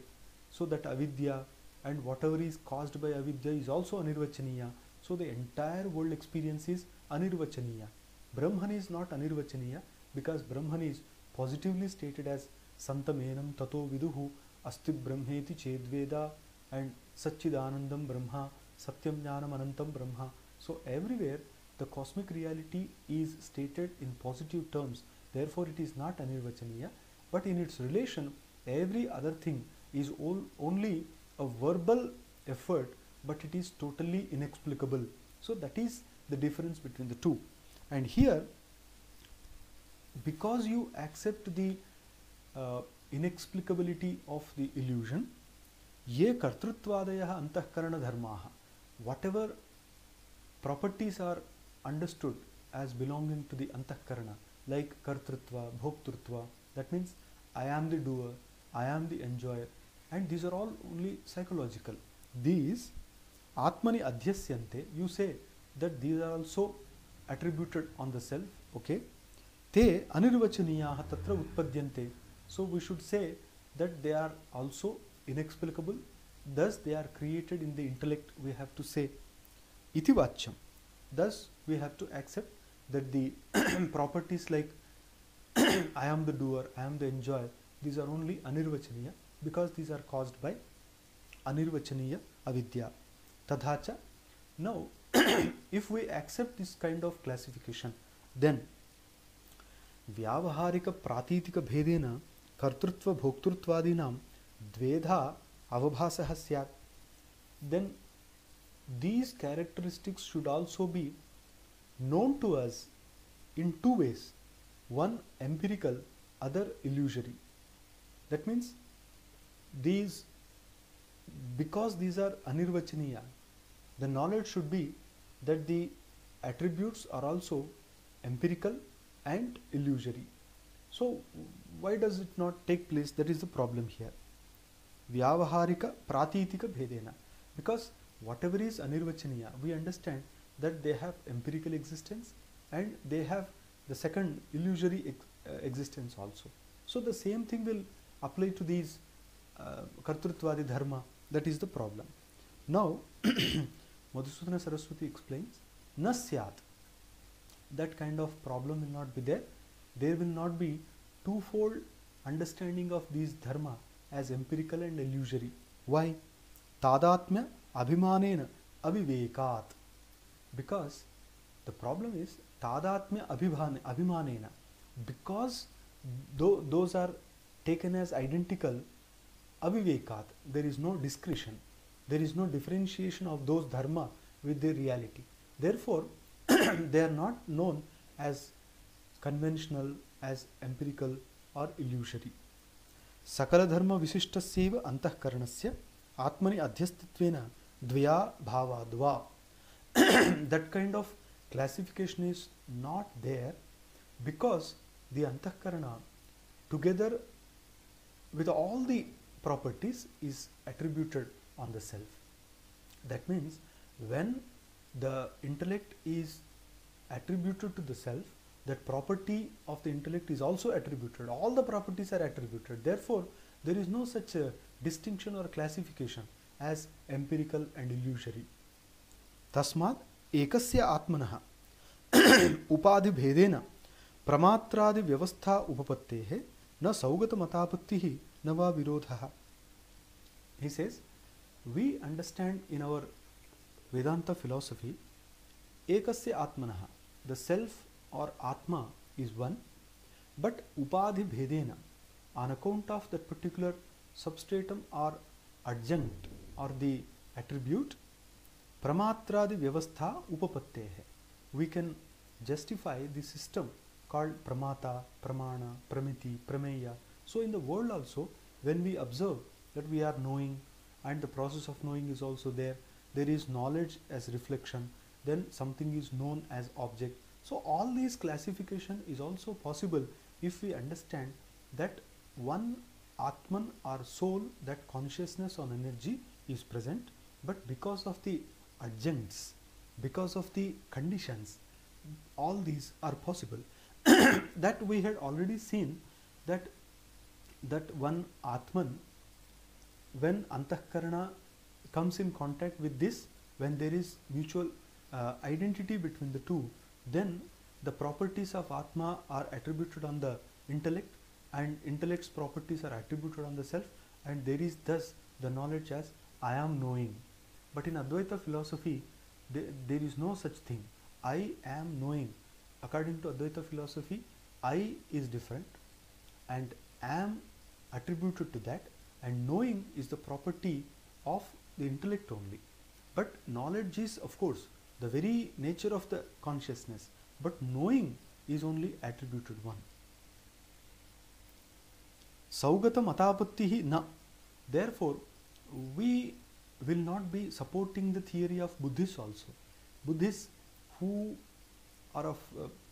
so that avidya and whatever is caused by avidya is also anirvachaniya. So the entire world experience is anirvachaniya. Brahman is not anirvachaniya, because Brahman is positively stated as santamenam tato viduhu asti brahmeti chedveda and satchidanandam brahma satyam jnanam anantam brahma. So everywhere the cosmic reality is stated in positive terms, therefore it is not anirvachaniya. But in its relation, every other thing is only a verbal effort, but it is totally inexplicable. So that is the difference between the two. And here, because you accept the inexplicability of the illusion, ye kartrutvadayah antahkarana dharmaha, whatever properties are understood as belonging to the antahkarana, like kartrutva, bhoktrutva, that means I am the doer, I am the enjoyer, and these are all only psychological. These atmani adhyasyante, you say that these are also attributed on the self, okay? Te anirvachaniyaha tatra utpadyante. So we should say that they are also inexplicable, thus they are created in the intellect, we have to say. Iti vachyam. Thus we have to accept that the properties like I am the doer, I am the enjoyer, these are only anirvachaniya, because these are caused by anirvachaniya avidya. Tadhacha. Now if we accept this kind of classification, then vyavaharika pratitika bhedena kartrutva bhoktruttvadinam dvedha avabhasah syat. Then these characteristics should also be known to us in two ways, one empirical, other illusory. That means these, because these are anirvachaniya, the knowledge should be that the attributes are also empirical and illusory. So why does it not take place? That is the problem here. Vyavaharika pratitika bhedena, because whatever is anirvachaniya, we understand that they have empirical existence and they have the second illusory existence also. So the same thing will apply to these kartrutvadi dharma. That is the problem. Now Madhusudana Saraswati explains, na syat, that kind of problem will not be there. There will not be twofold understanding of these dharma as empirical and illusory. Why? Tadatmya abhimanena avivekat. Because the problem is tadatmya abhimanena, because those are taken as identical, avivekat, there is no discretion, there is no differentiation of those dharma with their reality. Therefore they are not known as conventional, as empirical or illusory. Sakala dharma visishtasyeva antahkaranasya atmani adhyastitvena dvya bhava dva. That kind of classification is not there, because the antahkarana, together with all the properties is attributed on the self. That means when the intellect is attributed to the self, that property of the intellect is also attributed. All the properties are attributed. Therefore, there is no such a distinction or classification as empirical and illusory. Tasmad ekasya atmanah upadhi bhedena pramatradi vyavastha upapattehe na saugata matapattihi na va virodhaha. He says, we understand in our Vedanta philosophy, ekasya atmanah, the self or atma is one, but upadhi bhedena, on account of that particular substratum or adjunct or the attribute, pramatradi vyavastha upapattehe, we can justify the system called pramata, pramana, pramiti, prameya. So in the world also, when we observe that we are knowing and the process of knowing is also there, there is knowledge as reflection, then something is known as object. So all these classification is also possible if we understand that one Atman or soul, that consciousness or energy is present, but because of the adjuncts, because of the conditions, all these are possible. That we had already seen that one Atman, when Antahkarana comes in contact with this, when there is mutual identity between the two, then the properties of Atma are attributed on the intellect and intellect's properties are attributed on the self, and there is thus the knowledge as I am knowing. But in Advaita philosophy, there is no such thing. I am knowing. According to Advaita philosophy, I is different and am attributed to that, and knowing is the property of the intellect only. But knowledge is, of course, the very nature of the consciousness, but knowing is only attributed one. Saugata matapattihi na. Therefore, we will not be supporting the theory of Buddhists also. Buddhists who are of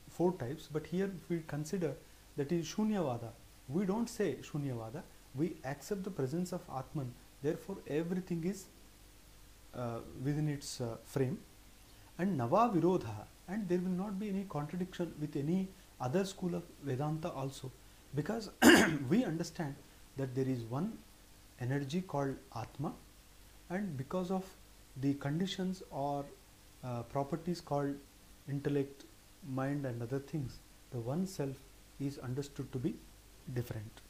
four types, but here we consider that is Shunyavada. We don't say Shunyavada, we accept the presence of Atman, therefore everything is within its frame. And Nava Virodha, and there will not be any contradiction with any other school of Vedanta also, because we understand that there is one energy called Atma, and because of the conditions or properties called intellect, mind and other things, the one self is understood to be different.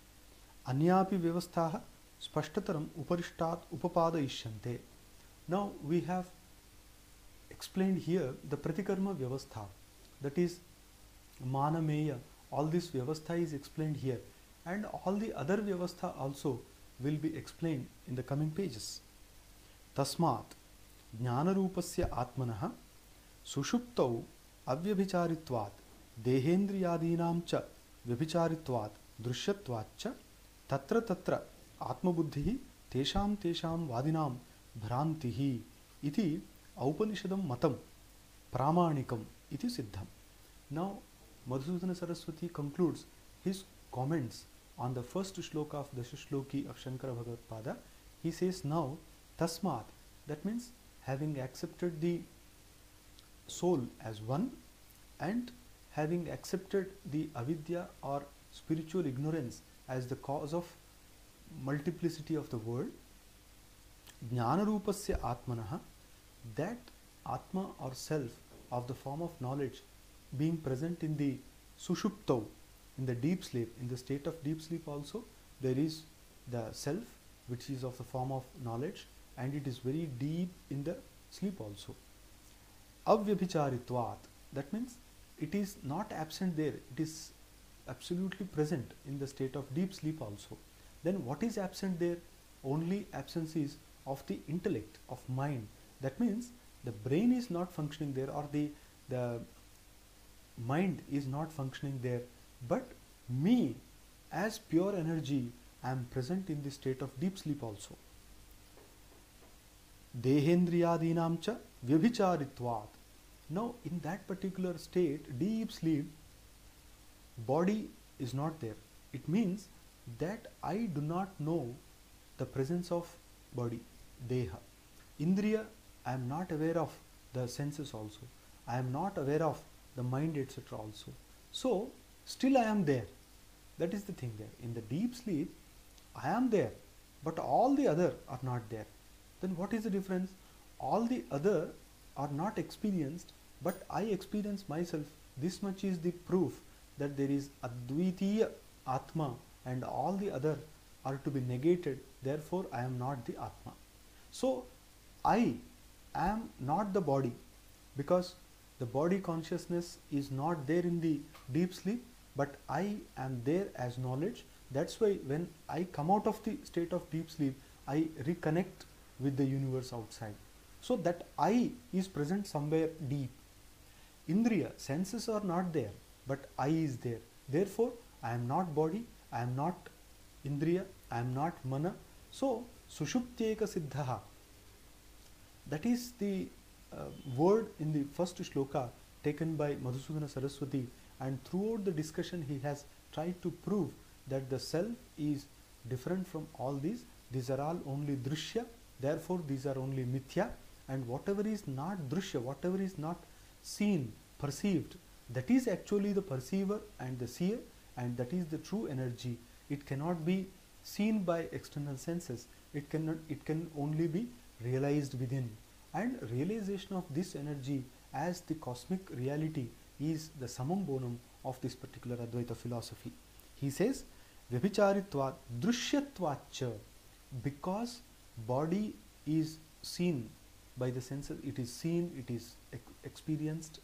Anyapi vyavasthaha spashtataram uparishtat upapadayishyante. Now we have explained here the pratikarma vyavastha, that is manameya. All this vyavastha is explained here, and all the other vyavastha also will be explained in the coming pages. Tasmat jnanarupasya atmanah sushuptau avyabhicharitvat dehendriyadinam cha vyabhicharitvat drishyatvat cha tatra tatra atmabuddhihi tesham tesham vadinam bhrantihi iti Upanishadam matam pramanikam iti siddham. Now Madhusudana Saraswati concludes his comments on the first shloka of Dashashloki of Shankara Bhagavad. He says, now tasmat, that means having accepted the soul as one and having accepted the avidya or spiritual ignorance as the cause of multiplicity of the world, jnanarupasya atmanah, that Atma or self of the form of knowledge being present in the sushuptau, in the deep sleep, in the state of deep sleep also, there is the self which is of the form of knowledge, and it is very deep in the sleep also. Avyabhicharitvat, that means it is not absent there, it is absolutely present in the state of deep sleep also. Then what is absent there? Only absence is of the intellect, of mind. That means the brain is not functioning there, or the mind is not functioning there, but me as pure energy I am present in the state of deep sleep also. Dehendriyadinam cha vyabhicharitvat. Now in that particular state, deep sleep, body is not there. It means that I do not know the the presence of body, deha. Indriya, I am not aware of the senses also. I am not aware of the mind, etc. also. So, still I am there. That is the thing there. In the deep sleep, I am there, but all the other are not there. Then what is the difference? All the other are not experienced, but I experience myself. This much is the proof that there is Advaita Atma and all the other are to be negated. Therefore, I am not the Atma. So, I am not the body, because the body consciousness is not there in the deep sleep, but I am there as knowledge. That's why when I come out of the state of deep sleep, I reconnect with the universe outside. So that I is present somewhere deep. Indriya, senses are not there, but I is there. Therefore, I am not body, I am not Indriya, I am not Mana. So, Sushuptyeka Siddhaha, that is the word in the first shloka taken by Madhusudana Saraswati, and throughout the discussion he has tried to prove that the self is different from all these. These are all only drishya, therefore these are only mithya, and whatever is not drishya, whatever is not seen, perceived, that is actually the perceiver and the seer, and that is the true energy. It cannot be seen by external senses, it can only be realized within. And realization of this energy as the cosmic reality is the samam bonum of this particular Advaita philosophy. He says, Vibhicharitvat drushyatvacha, because body is seen by the senses, it is seen, it is experienced,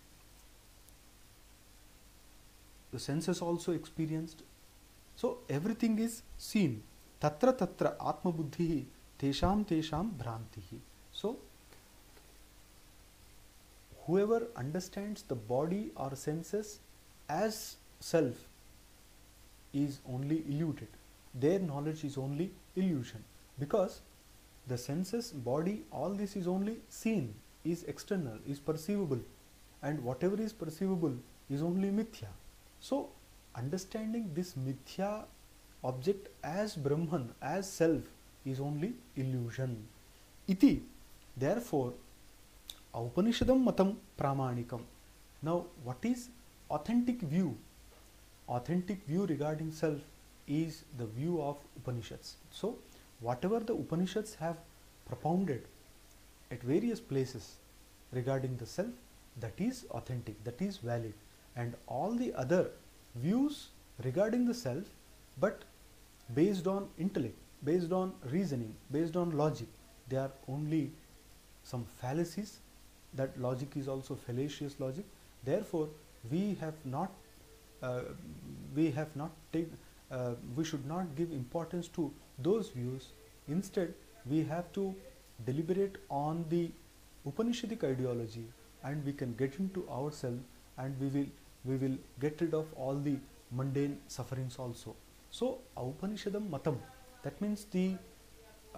the senses also experienced, so everything is seen. Tatra tatra atma buddhihi tesham tesham bhrantihi. So whoever understands the body or senses as self is only illuded. Their knowledge is only illusion, because the senses, body, all this is only seen, is external, is perceivable, and whatever is perceivable is only mithya. So, understanding this mithya object as Brahman, as self, is only illusion. Iti, therefore, Upanishadam matam pramanikam. Now, what is authentic view? Authentic view regarding self is the view of Upanishads. So, whatever the Upanishads have propounded at various places regarding the self, that is authentic, that is valid, and all the other views regarding the self, but based on intellect, based on reasoning, based on logic, they are only some fallacies. That logic is also fallacious logic. Therefore, we should not give importance to those views. Instead, we have to deliberate on the Upanishadic ideology, and we can get into ourselves, and we will get rid of all the mundane sufferings also. So, Upanishadam matam, that means the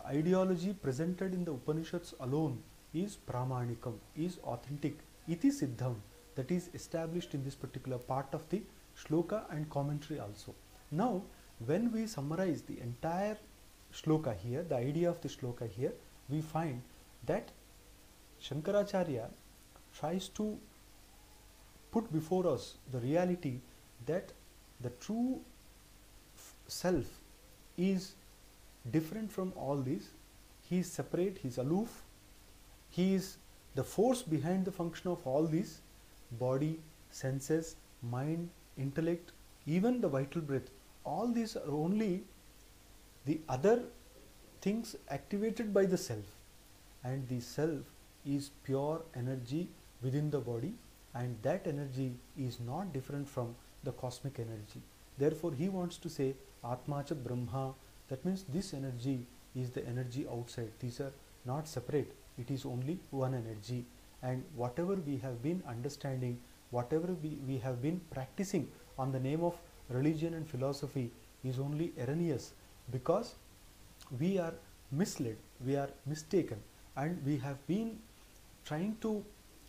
ideology presented in the Upanishads alone is pramanikam, is authentic, iti siddham, that is established in this particular part of the shloka and commentary also. Now, when we summarize the entire shloka here, the idea of the shloka here, we find that Shankaracharya tries to put before us the reality that the true self is different from all these. He is separate, he is aloof, he is the force behind the function of all these: body, senses, mind, intellect, even the vital breath. All these are only the other things activated by the self, and the self is pure energy within the body, and that energy is not different from the cosmic energy. Therefore, he wants to say Atma cha Brahma, that means this energy is the energy outside. These are not separate, it is only one energy. And whatever we have been understanding, whatever we have been practicing on the name of religion and philosophy is only erroneous, because we are misled, we are mistaken, and we have been trying to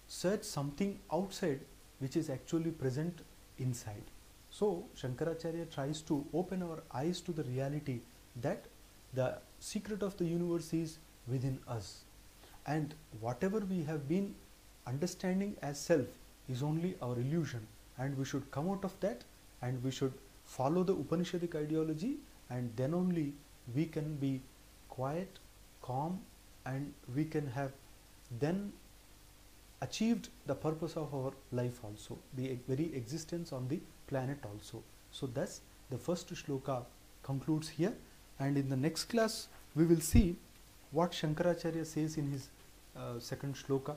search something outside which is actually present inside. So Shankaracharya tries to open our eyes to the reality that the secret of the universe is within us, and whatever we have been understanding as self is only our illusion, and we should come out of that and we should follow the Upanishadic ideology, and then only we can be quiet, calm, and we can have then achieved the purpose of our life also, the very existence on the planet also. So thus the first shloka concludes here, and in the next class we will see what Shankaracharya says in his second shloka.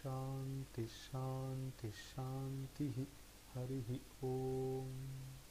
Shanti Shanti Shanti Harihi Om.